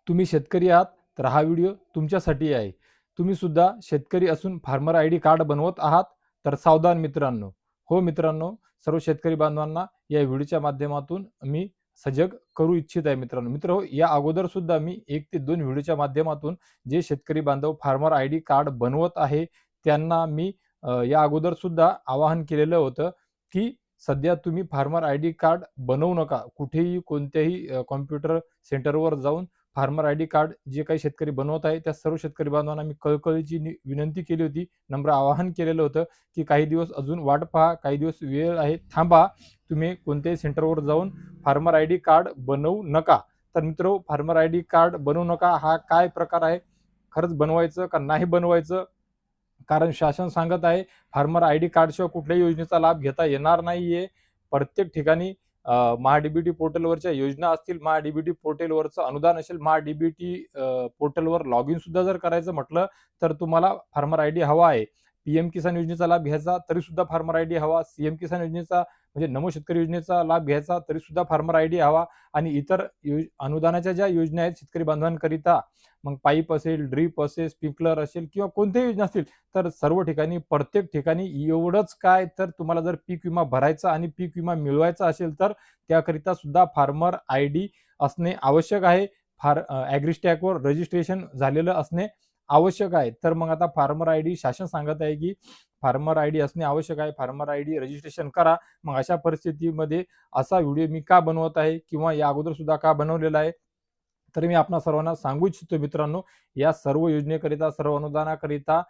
तुम्ही शेतकरी आहात तर हा व्हिडिओ तुमच्यासाठी आहे. तुम्ही सुद्धा शेतकरी असून फार्मर आयडी कार्ड बनवत आहात तर सावधान मित्रांनो. हो मित्रांनो, सर्व शेतकरी बांधवांना या व्हिडिओच्या माध्यमातून मी सजग करू इच्छित आहे मित्रांनो. मित्र या अगोदर सुद्धा मी 1 ते 2 व्हिडिओच्या माध्यमातून जे शेतकरी बांधव फार्मर आयडी कार्ड बनवत आहे त्यांना मी या अगोदर सुद्धा आवाहन केलेलं होतं की सध्या तुम्ही फार्मर आयडी कार्ड बनवू नका. कुठेही कोणत्याही कॉम्प्युटर सेंटरवर जाऊन फार्मर आयडी कार्ड जे काही शेतकरी बनवत आहे त्या सर्व शेतकरी बांधवांना मी कळकळीची विनंती केली होती, नम्र आवाहन केलेलं होतं की काही दिवस अजून वाट पहा, काही दिवस वेळ आहे, थांबा. तुम्ही कोणत्याही सेंटरवर जाऊन फार्मर आयडी कार्ड बनवू नका. तर मित्र, फार्मर आयडी कार्ड बनवू नका हा काय प्रकार आहे? खरंच बनवायचं का नाही बनवायचं? कारण शासन सांगत आहे फार्मर आयडी कार्डशिवाय कुठल्याही योजनेचा लाभ घेता येणार नाहीये. प्रत्येक ठिकाणी महाडीबीटी पोर्टलवरच्या योजना असतील, महाडीबीटी पोर्टलवरचं अनुदान असेल, महाडीबीटी पोर्टलवर लॉग इन सुद्धा जर करायचं म्हटलं तर तुम्हाला फार्मर आयडी हवा आहे. पीएम किसान योजनेचा लाभ घ्यायचा तरी सुद्धा फार्मर आयडी हवा. सीएम किसान योजनेचा म्हणजे नमो शेतकरी योजनेचा लाभ घ्यायचा तरी सुद्धा फार्मर आयडी हवा. आणि इतर अनुदानाच्या ज्या योजना आहेत शेतकरी बांधवांकरिता, मग पाईप असेल, ड्रीप असेल, स्प्रिंकलर असेल किंवा कोणत्याही योजना असतील, तर सर्व ठिकाणी प्रत्येक ठिकाणी एवढंच काय, तर तुम्हाला जर पीक विमा भरायचा आणि पीक विमा मिळवायचा असेल तर त्याकरिता सुद्धा फार्मर आयडी असणे आवश्यक आहे. ॲग्रीस्टॅकवर रजिस्ट्रेशन झालेलं असणे आवश्यक आहे. तर मग आता फार्मर आयडी शासन सांगत आहे की फार्मर आयडी असणे आवश्यक आहे. फार्मर आयडी रजिस्ट्रेशन करा. मग अशा परिस्थितीमध्ये असा व्हिडिओ मी का बनवत आहे किंवा या अगोदर सुद्धा का बनवलेला आहे, तर मी आपणा सर्वांना सांगू इच्छितो मित्रांनो, या सर्व योजनेकरिता, सर्व अनुदानाकरिता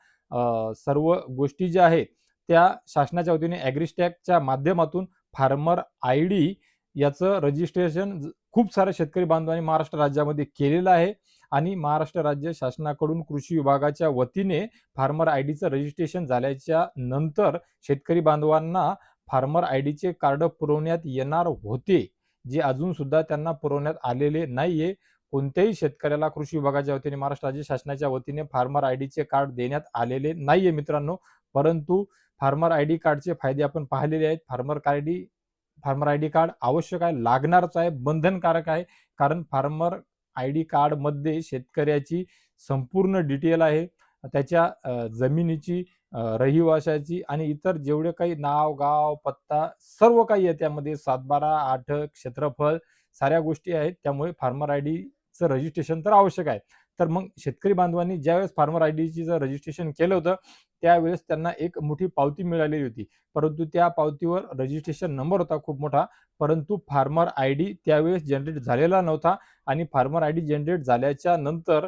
सर्व गोष्टी ज्या आहेत त्या शासनाच्या वतीने ॲग्रीस्टॅकच्या माध्यमातून फार्मर आयडी याचं रजिस्ट्रेशन खूप साऱ्या शेतकरी बांधवांनी महाराष्ट्र राज्यामध्ये केलेलं आहे. आणि महाराष्ट्र राज्य शासनाकडून कृषी विभागाच्या वतीने फार्मर आयडीचं रजिस्ट्रेशन झाल्याच्या नंतर शेतकरी बांधवांना फार्मर आयडीचे कार्ड पुरवण्यात येणार होते, जे अजून सुद्धा त्यांना पुरवण्यात आलेले नाहीये. कोणत्याही शेतकऱ्याला कृषी विभागाच्या वतीने, महाराष्ट्र राज्य शासनाच्या वतीने फार्मर आयडीचे कार्ड देण्यात आलेले नाहीये मित्रांनो. परंतु फार्मर आयडी कार्डचे फायदे आपण पाहिलेले आहेत. फार्मर आयडी कार्ड आवश्यक आहे, लागणारच आहे, बंधनकारक आहे. कारण फार्मर आयडी कार्ड मध्ये शेतकऱ्याची संपूर्ण डिटेल आहे, त्याच्या जमिनीची, रहिवाशाची आणि इतर जेवढे काही नाव, गाव, पत्ता सर्व काही आहे त्यामध्ये, 7/12, 8 क्षेत्रफळ साऱ्या गोष्टी आहेत. त्यामुळे फार्मर आयडीचं रजिस्ट्रेशन तर आवश्यक आहे. तर मग शेतकरी बांधवांनी ज्यावेळेस फार्मर आयडीची जर रजिस्ट्रेशन केलं होतं त्यावेळेस त्यांना एक मोठी पावती मिळालेली होती. परंतु त्या पावतीवर रजिस्ट्रेशन नंबर होता खूप मोठा, परंतु फार्मर आयडी त्यावेळेस जनरेट झालेला नव्हता. आणि फार्मर आयडी जनरेट झाल्याच्या नंतर,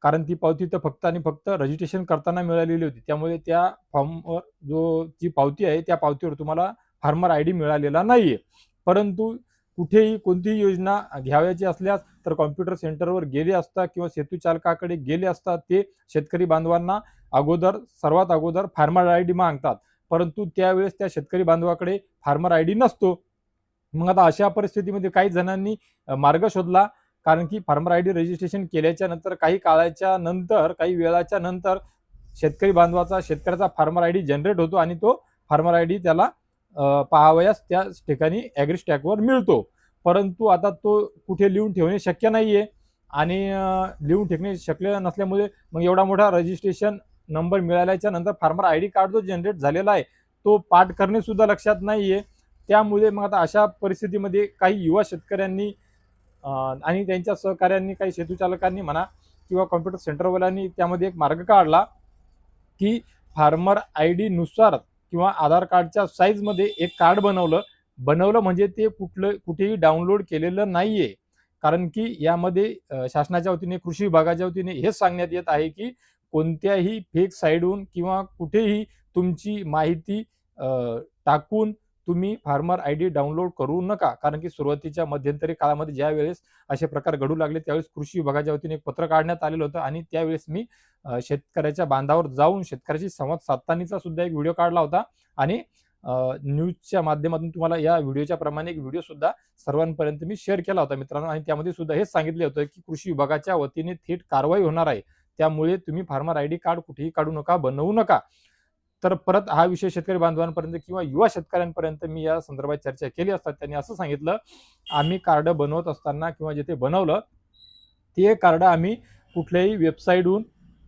कारण ती पावती तर फक्त आणि फक्त रजिस्ट्रेशन करताना मिळालेली होती, त्यामुळे त्या फॉर्मवर जी पावती आहे त्या पावतीवर तुम्हाला फार्मर आयडी मिळालेला नाहीये. परंतु कुठेही कोणतीही योजना घ्यावयाची असल्यास तर कॉम्प्युटर सेंटरवर गेले असता किंवा सेतू चालकाकडे गेले असता ते शेतकरी बांधवांना सर्वात अगोदर फार्मर आयडी मागतात. परंतु त्यावेळेस त्या शेतकरी बांधवाकडे फार्मर आयडी नसतो. मग आता अशा परिस्थितीमध्ये काही जणांनी मार्ग शोधला. कारण की फार्मर आयडी रजिस्ट्रेशन केल्याच्या नंतर काही काळाच्या नंतर, काही वेळाच्या नंतर शेतकऱ्याचा फार्मर आयडी जनरेट होतो आणि तो फार्मर आयडी त्याला पाहावयास त्या ठिकाणी ॲग्रीस्टॅकवर मिळतो. परंतु आता तो कुठे लिहून ठेवणे शक्य नाहीये आणि लिहून ठेवणे शक्य नसल्यामुळे मग एवढा मोठा रजिस्ट्रेशन नंबर मिळाल्याच्या नंतर फार्मर आयडी कार्ड जो जनरेट झालेला आहे तो पाठ करणे सुद्धा लक्षात नाहीये. त्यामुळे मग आता अशा परिस्थितीमध्ये काही युवा शेतकऱ्यांनी आणि त्यांच्या सहकार्यांनी, काही सेतूचालकांनी म्हणा किंवा कॉम्प्युटर सेंटरवाल्यांनी त्यामध्ये एक मार्ग काढला की फार्मर आयडी नुसार किंवा आधार कार्डच्या साईजमध्ये एक कार्ड बनवलं म्हणजे ते कुठेही डाउनलोड केलेलं नाहीये. कारण की यामध्ये शासनाच्या वतीने, कृषी विभागाच्या वतीने हेच सांगण्यात येत आहे की कोणत्याही फेक साईडहून किंवा कुठेही तुमची माहिती टाकून तुम्ही फार्मर आयडी डाउनलोड करू नका. कारण की सुरुवातीच्या मध्यंतरी काळामध्ये ज्या वेळेस असे प्रकार घडू लागले त्यावेळेस कृषी विभागाच्या वतीने एक पत्र काढण्यात आलेलं होतं आणि त्यावेळेस मी शेतकऱ्याच्या बांधावर जाऊन शेतकऱ्याशी संवाद साधतानाचा सुद्धा एक व्हिडिओ काढला होता. आणि न्यूजच्या माध्यमातून तुम्हाला या व्हिडिओच्या प्रमाणे एक व्हिडिओ सुद्धा सर्वांपर्यंत मी शेअर केला होता मित्रांनो. आणि त्यामध्ये सुद्धा हेच सांगितले होतं की कृषी विभागाच्या वतीने थेट कारवाई होणार आहे, त्यामुळे तुम्ही फार्मर आयडी कार्ड कुठेही काढू नका, बनवू नका. तर परत हा विषय शेतकरी बांधवांपर्यंत किंवा युवा शेतकऱ्यांपर्यंत मी या संदर्भात चर्चा केली असता त्यांनी असं सांगितलं, आम्ही कार्ड बनवत असताना किंवा जिथे बनवलं ते कार्ड आम्ही कुठल्याही वेबसाईटहून,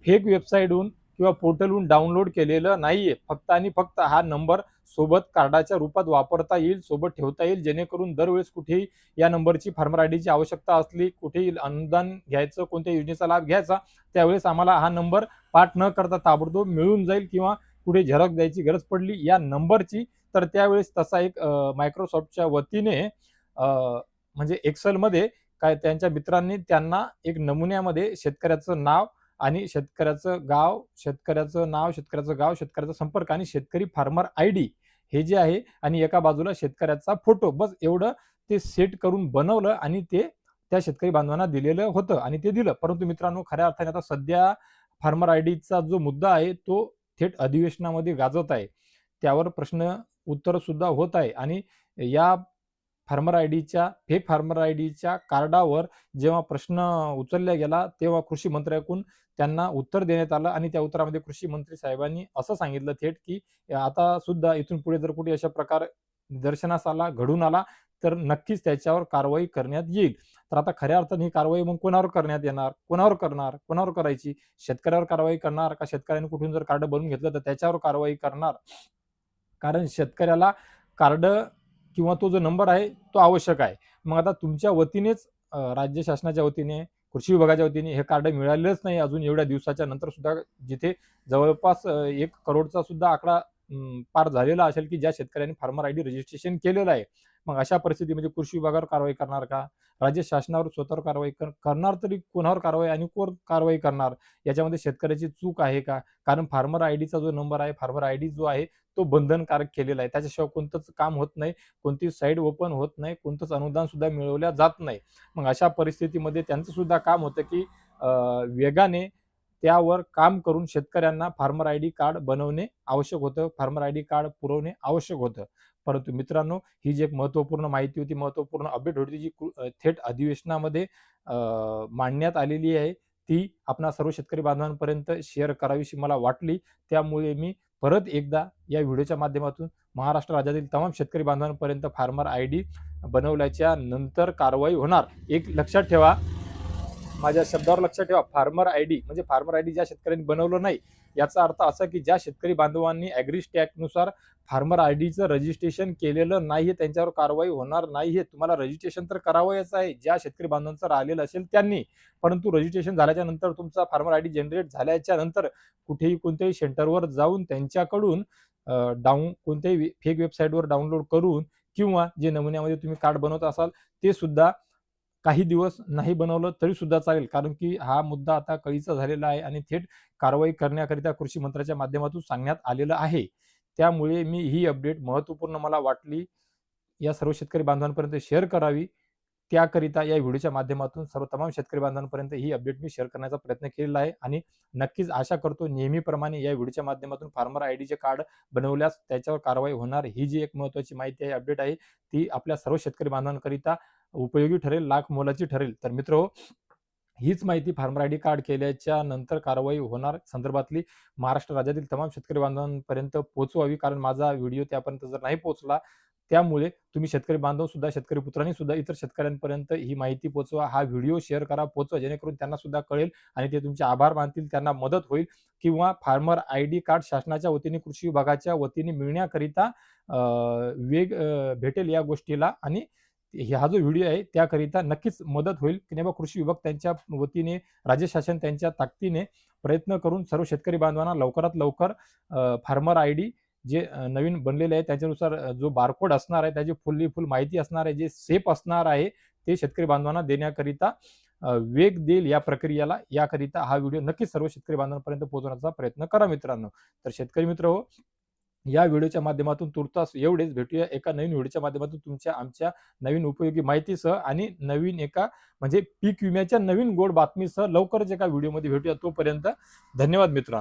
फेक वेबसाईटहून किंवा पोर्टलहून डाउनलोड केलेलं नाहीये. फक्त आणि फक्त हा नंबर सोबत कार्डाच्या रूपात वापरता येईल, सोबत ठेवता येईल, जेणेकरून दरवेळेस कुठेही या नंबरची फार्मर आयडीची आवश्यकता असली, कुठेही अनुदान घ्यायचं, कोणत्या योजनेचा लाभ घ्यायचा, त्यावेळेस आम्हाला हा नंबर पाठ न करता ताबडतोब मिळून जाईल. किंवा कुठे झेरॉक्स द्यायची गरज पडली या नंबरची, तर त्यावेळेस तसा एक मायक्रोसॉफ्टच्या वतीने म्हणजे एक्सेलमध्ये काय त्यांच्या मित्रांनी त्यांना एक नमुन्यामध्ये शेतकऱ्याचं नाव आणि शेतकऱ्याचं गाव, शेतकऱ्याचा संपर्क आणि शेतकरी फार्मर आयडी हे जे आहे आणि एका बाजूला शेतकऱ्याचा फोटो, बस एवढं ते सेट करून बनवलं आणि ते त्या शेतकरी बांधवांना दिलेलं होतं आणि ते दिलं. परंतु मित्रांनो, खऱ्या अर्थाने आता सध्या फार्मर आयडीचा जो मुद्दा आहे तो थेट अधिवेशनामध्ये गाजत आहे. त्यावर प्रश्न उत्तर सुद्धा होत आहे आणि या फेक फार्मर आयडीच्या कार्डावर जेव्हा प्रश्न उचलला गेला, तेव्हा कृषी मंत्र्याकडून त्यांना उत्तर देण्यात आलं आणि त्या उत्तरामध्ये कृषी मंत्री साहेबांनी असं सांगितलं थेट, की आता सुद्धा इथून पुढे जर कुठे अशा प्रकार निदर्शनास आला, घडून आला, तर नक्कीच त्याच्यावर कारवाई करण्यात येईल. तर आता खऱ्या अर्थाने ही कारवाई मग कोणावर करण्यात येणार, कोणावर करणार, कोणावर करायची? शेतकऱ्यावर कारवाई करणार का शेतकऱ्याने कुठून जर कार्ड बनवून घेतलं तर त्याच्यावर कारवाई करणार? कारण शेतकऱ्याला कार्ड किंवा तो जो नंबर आहे तो आवश्यक आहे. मग आता तुमच्या वतीनेच राज्य शासनाच्या वतीने, कृषी विभागाच्या वतीने हे कार्ड मिळालेच नाही अजून एवढ्या दिवसाच्या नंतर सुद्धा, जिथे जवळपास 1 करोडचा सुद्धा आकडा पार झालेला असेल, की ज्या शेतकऱ्यांनी फार्मर आयडी रजिस्ट्रेशन केलेलं आहे. मग अशा परिस्थितीमध्ये कृषी विभागावर कारवाई करणार का? राज्य शासनावर स्वतःवर कारवाई करणार तरी कोणावर कारवाई आणि कोण कारवाई करणार? याच्यामध्ये शेतकऱ्याची चूक आहे का? कारण फार्मर आयडीचा जो नंबर आहे, फार्मर आयडी जो आहे तो बंधनकारक केलेला आहे. त्याच्याशिवाय कोणतंच काम होत नाही, कोणती साईट ओपन होत नाही, कोणतंच अनुदान सुद्धा मिळवल्या जात नाही. मग अशा परिस्थितीमध्ये त्यांचं सुद्धा काम होतं, की वेगाने त्यावर काम करून शेतकऱ्यांना फार्मर आयडी कार्ड बनवणे आवश्यक होतं, फार्मर आयडी कार्ड पुरवणे आवश्यक होतं. परंतु मित्रांनो, ही जी एक महत्त्वपूर्ण माहिती होती, महत्त्वपूर्ण अपडेट होती, जी थेट अधिवेशनामध्ये मांडण्यात आलेली आहे, ती आपणा सर्व शेतकरी बांधवांपर्यंत शेअर करावीशी मला वाटली. त्यामुळे मी परत एकदा या व्हिडिओच्या माध्यमातून महाराष्ट्र राज्यातील तमाम शेतकरी बांधवांपर्यंत फार्मर आयडी बनवल्याच्या नंतर कारवाई होणार. एक लक्षात ठेवा, माझ्या शब्दावर लक्षात ठेवा, फार्मर आयडी म्हणजे फार्मर आयडी ज्या शेतकऱ्यांनी बनवलं नाही, याचा अर्थ असा की ज्या शेतकरी बांधवांनी नुसार फार्मर आयडीचं रजिस्ट्रेशन केलेलं नाहीये त्यांच्यावर कारवाई होणार नाहीये. तुम्हाला रजिस्ट्रेशन तर करावयाच आहे ज्या शेतकरी बांधवांचं राहिलेलं असेल त्यांनी. परंतु रजिस्ट्रेशन झाल्याच्या नंतर, तुमचा फार्मर आयडी जनरेट झाल्याच्या नंतर कुठेही कोणत्याही सेंटरवर जाऊन त्यांच्याकडून कोणत्याही फेक वेबसाईटवर डाउनलोड करून किंवा जे नमुन्यामध्ये तुम्ही कार्ड बनवत असाल ते सुद्धा काही दिवस नाही बनवलं तरी सुद्धा चालेल. कारण की हा मुद्दा आता कळीचा झालेला आहे आणि थेट कारवाई करण्याकरिता कृषी मंत्र्याच्या माध्यमातून सांगण्यात आलेलं आहे. त्यामुळे मी ही अपडेट महत्त्वपूर्ण मला वाटली, या सर्व शेतकरी बांधवांपर्यंत शेअर करावी. त्याकरिता या व्हिडिओच्या माध्यमातून सर्व तमाम शेतकरी बांधवांपर्यंत ही अपडेट मी शेअर करण्याचा प्रयत्न केलेला आहे आणि नक्कीच आशा करतो नेहमीप्रमाणे या व्हिडिओच्या माध्यमातून फार्मर आयडीचे कार्ड बनवल्यास त्याच्यावर कारवाई होणार. ही जी एक महत्त्वाची माहिती आहे, अपडेट आहे, ती आपल्या सर्व शेतकरी बांधवांकरिता उपयोगी ठरेल, लाख मोलाची ठरेल. तर मित्रहो, हीच माहिती फार्मर आयडी कार्ड केल्याच्या नंतर कारवाई होणार संदर्भातली महाराष्ट्र राज्यातील तमाम शेतकरी बांधवांपर्यंत पोहोचवावी. कारण माझा व्हिडिओ त्यापर्यंत जर नाही पोहोचला, त्यामुळे तुम्ही शेतकरी बांधव सुद्धा, शेतकरी पुत्रांनी सुद्धा इतर शेतकऱ्यांपर्यंत ही माहिती पोहोचवा, हा व्हिडिओ शेअर करा, पोहोचवा, जेणेकरून त्यांना सुद्धा कळेल आणि ते तुमचे आभार मानतील, त्यांना मदत होईल. किंवा फार्मर आयडी कार्ड शासनाच्या वतीने, कृषी विभागाच्या वतीने मिळण्याकरिता वेग भेटेल या गोष्टीला आणि हा जो व्हिडिओ आहे त्याकरिता नक्कीच मदत होईल. किंवा कृषी विभाग त्यांच्या वतीने, राज्य शासन त्यांच्या ताकदीने प्रयत्न करून सर्व शेतकरी बांधवांना लवकरात लवकर फार्मर आयडी जे नवीन बनलेले आहे त्याच्यानुसार जो बारकोड असणार आहे, त्याची फुल माहिती असणार आहे, जे सेफ असणार आहे, ते शेतकरी बांधवांना देण्याकरिता वेग देईल या प्रक्रियेला. याकरिता हा व्हिडिओ नक्कीच सर्व शेतकरी बांधवांपर्यंत पोहोचवण्याचा प्रयत्न करा मित्रांनो. तर शेतकरी मित्र हो, या व्हिडिओच्या माध्यमातून तुर्तास एवढेच. भेटूया एका नवीन व्हिडिओच्या माध्यमातून तुमच्या आमच्या नवीन उपयोगी माहितीसह आणि नवीन एका म्हणजे पीक विम्याच्या नवीन गोड बातमीसह लवकरच एका व्हिडिओमध्ये भेटूया. तोपर्यंत धन्यवाद मित्रांनो.